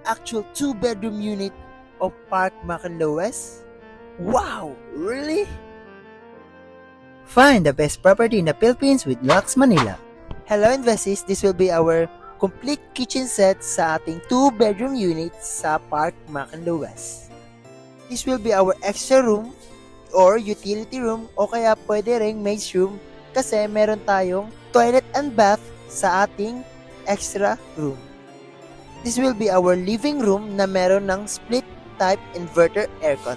actual 2-bedroom unit of Park Macanloes? Wow, really? Find the best property in the Philippines with Lux Manila. Hello investees, this will be our complete kitchen set sa ating 2-bedroom unit sa Park Macanloes. This will be our extra room or utility room o kaya pwede ring maid's room kasi meron tayong toilet and bath sa ating extra room. This will be our living room na meron ng split type inverter aircon.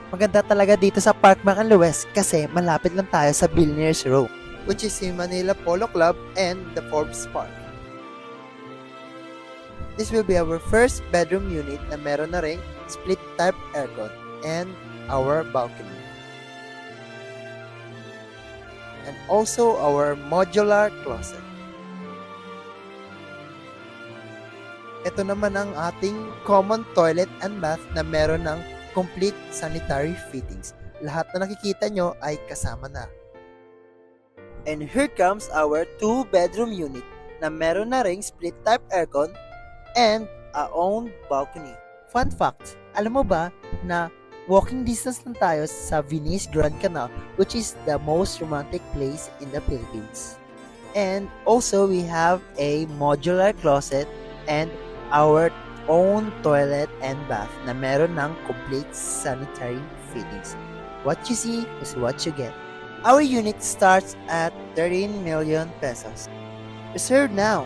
Maganda talaga dito sa Park Macanloes kasi malapit lang tayo sa Billionaires Row, which is the Manila Polo Club and the Forbes Park. This will be our first bedroom unit na meron na ring split type aircon and our balcony. And also our modular closet. Ito naman ang ating common toilet and bath na meron ng complete sanitary fittings. Lahat na nakikita nyo ay kasama na. And here comes our 2-bedroom unit na meron na ring split type aircon and a own balcony. Fun fact, alam mo ba na walking distance lang tayo sa Venice Grand Canal, which is the most romantic place in the Philippines. And also we have a modular closet and our own toilet and bath na meron ng complete sanitary fittings. What you see is what you get. Our unit starts at 13 million pesos. Reserve now!